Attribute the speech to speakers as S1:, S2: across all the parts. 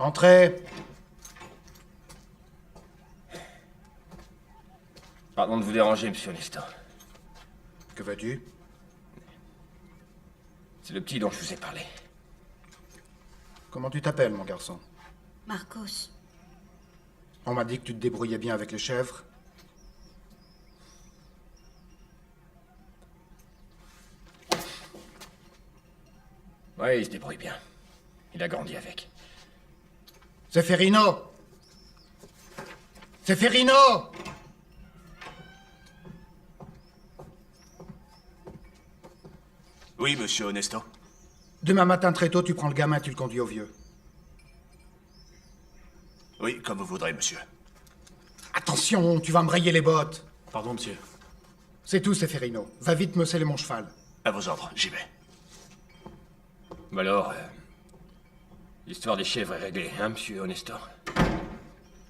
S1: Entrez.
S2: Pardon de vous déranger, monsieur Nestor.
S1: Que veux-tu?
S2: C'est le petit dont je vous ai parlé.
S1: Comment tu t'appelles, mon garçon?
S3: Marcos.
S1: On m'a dit que tu te débrouillais bien avec les chèvres.
S2: Ouais, il se débrouille bien. Il a grandi avec.
S1: Seferino! Seferino!
S4: Oui, monsieur Honesto.
S1: Demain matin très tôt, tu prends le gamin et tu le conduis au vieux.
S4: Oui, comme vous voudrez, monsieur.
S1: Attention, tu vas me rayer les bottes.
S5: Pardon, monsieur.
S1: C'est tout, Seferino. Va vite me sceller mon cheval.
S4: À vos ordres, j'y vais.
S2: Bah alors, l'histoire des chèvres est réglée, hein, monsieur Honesto?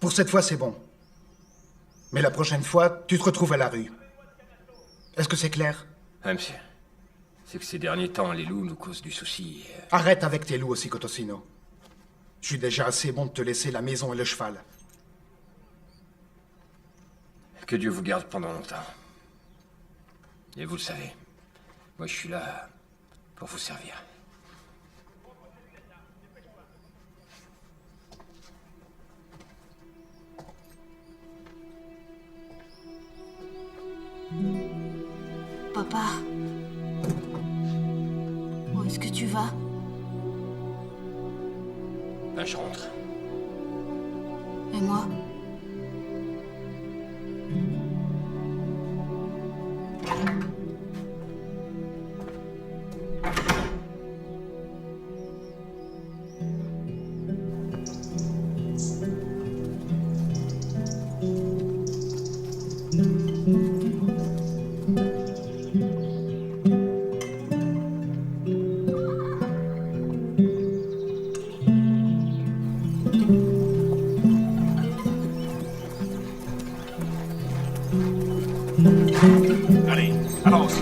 S1: Pour cette fois, c'est bon. Mais la prochaine fois, tu te retrouves à la rue. Est-ce que c'est clair?
S2: Ah, monsieur. C'est que ces derniers temps, les loups nous causent du souci.
S1: Arrête avec tes loups aussi, Cotocino. Je suis déjà assez bon de te laisser la maison et le cheval.
S2: Que Dieu vous garde pendant longtemps. Et vous le savez, moi je suis là pour vous servir.
S3: Papa. Où est-ce que tu vas?
S2: Ben, je rentre.
S3: Et moi?
S4: Allez, avance.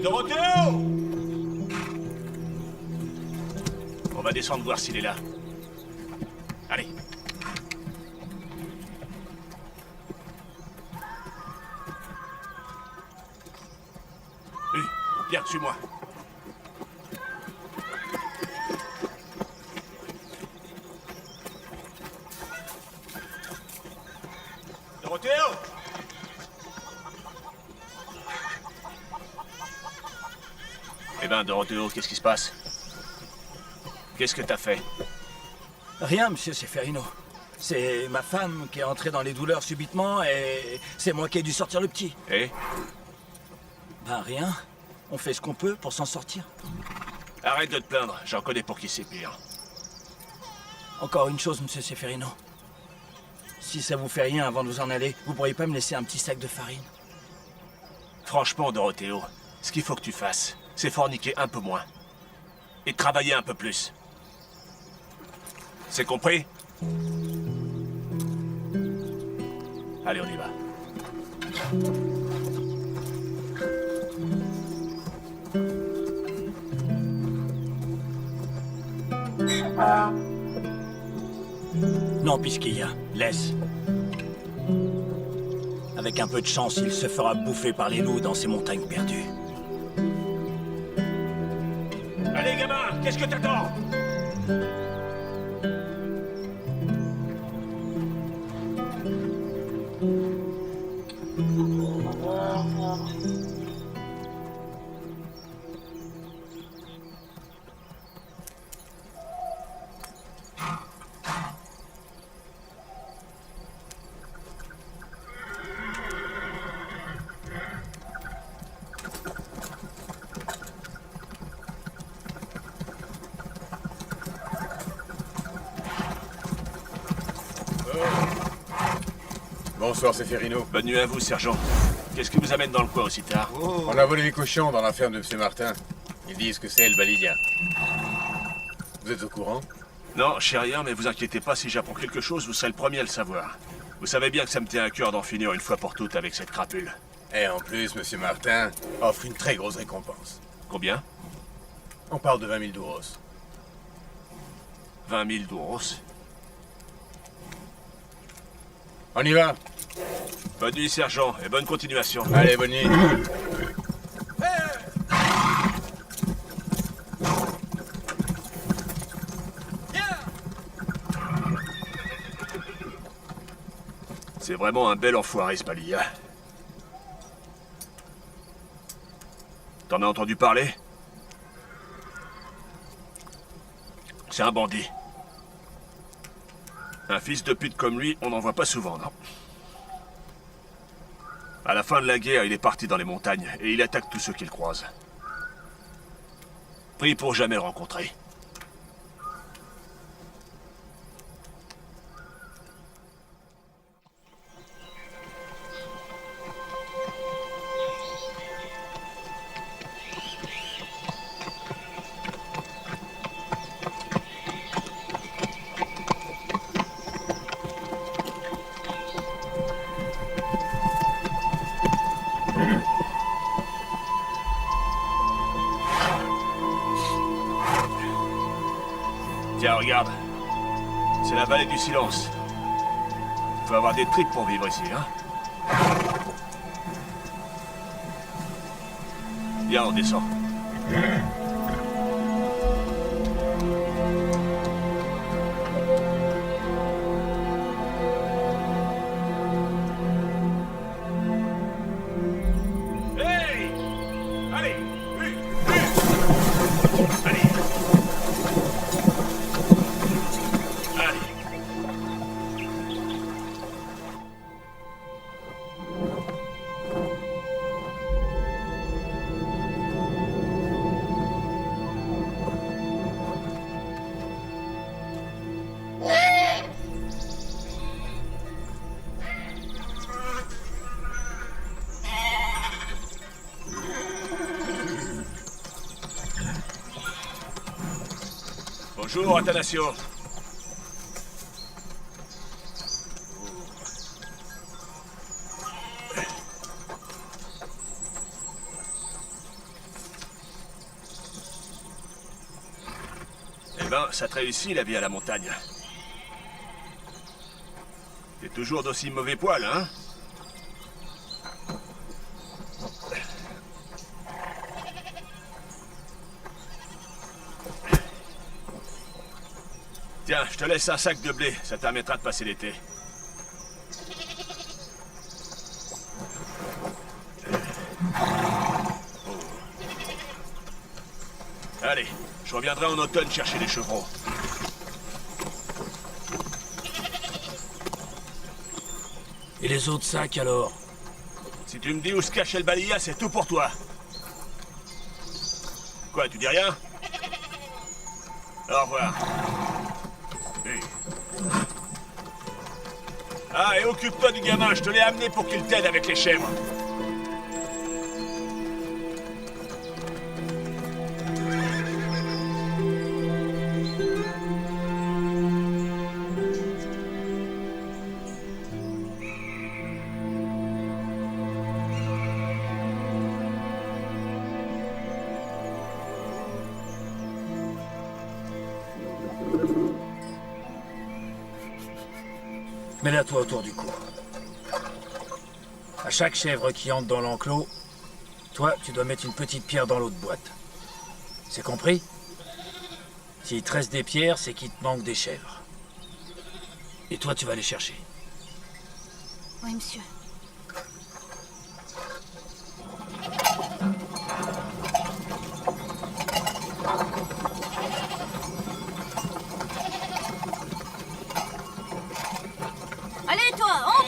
S4: Dorotheo! On va descendre voir s'il est là. Allez. Oui, viens, suis-moi. Dorotheo! Eh ben, Dorotheo, qu'est-ce qui se passe? Qu'est-ce que t'as fait?
S6: Rien, monsieur Seferino. C'est ma femme qui est entrée dans les douleurs subitement et c'est moi qui ai dû sortir le petit.
S4: Eh?
S6: Ben rien. On fait ce qu'on peut pour s'en sortir.
S4: Arrête de te plaindre, j'en connais pour qui c'est pire.
S6: Encore une chose, monsieur Seferino. Si ça vous fait rien avant de vous en aller, vous pourriez pas me laisser un petit sac de farine?
S4: Franchement, Dorotheo, ce qu'il faut que tu fasses, c'est forniquer un peu moins. Et travailler un peu plus. C'est compris? Allez, on y va.
S6: Non, Pisquilla, laisse. Avec un peu de chance, il se fera bouffer par les loups dans ces montagnes perdues.
S4: Allez, gamin, qu'est-ce que t'attends?
S7: Bonsoir, Seferino.
S4: Bonne nuit à vous, sergent. Qu'est-ce qui vous amène dans le coin aussi tard?
S7: On a volé les cochons dans la ferme de M. Martin. Ils disent que c'est El Balidien. Vous êtes au courant?
S4: Non, je sais rien, mais vous inquiétez pas, si j'apprends quelque chose, vous serez le premier à le savoir. Vous savez bien que ça me tient à cœur d'en finir une fois pour toutes avec cette crapule.
S7: Et en plus, Monsieur Martin offre une très grosse récompense.
S4: Combien?
S7: On parle de 20 000 douros.
S4: 20 000 douros.
S7: On y va?
S4: Bonne nuit, sergent, et bonne continuation.
S7: Allez, bonne nuit.
S4: C'est vraiment un bel enfoiré, ce Balia. T'en as entendu parler? C'est un bandit. Un fils de pute comme lui, on n'en voit pas souvent, non? À la fin de la guerre, il est parti dans les montagnes et il attaque tous ceux qu'il croise. Pris pour jamais le rencontrer. Tiens, regarde. C'est la vallée du silence. Faut avoir des tripes pour vivre ici, hein? Viens, on descend. Hey! Allez! Allez! Bonjour, Athanasio. Eh ben, ça te réussit la vie à la montagne. T'es toujours d'aussi mauvais poil, hein? Tiens, je te laisse un sac de blé, ça te permettra de passer l'été. Allez, je reviendrai en automne chercher les chevreaux.
S6: Et les autres sacs alors?
S4: Si tu me dis où se cachait le Balia, c'est tout pour toi. Quoi, tu dis rien? Au revoir. Oui. Ah, et occupe-toi du gamin, je te l'ai amené pour qu'il t'aide avec les chèvres.
S6: Mets-la toi autour du cou. À chaque chèvre qui entre dans l'enclos, toi, tu dois mettre une petite pierre dans l'autre boîte. C'est compris? S'il te reste des pierres, c'est qu'il te manque des chèvres. Et toi, tu vas les chercher.
S3: Oui, monsieur. Allez, toi, entre!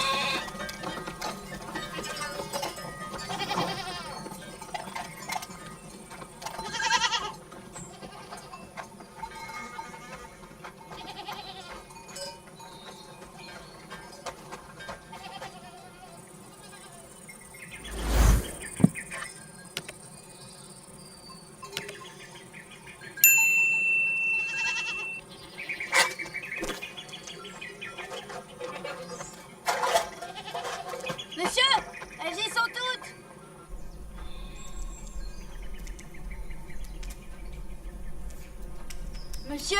S3: Monsieur?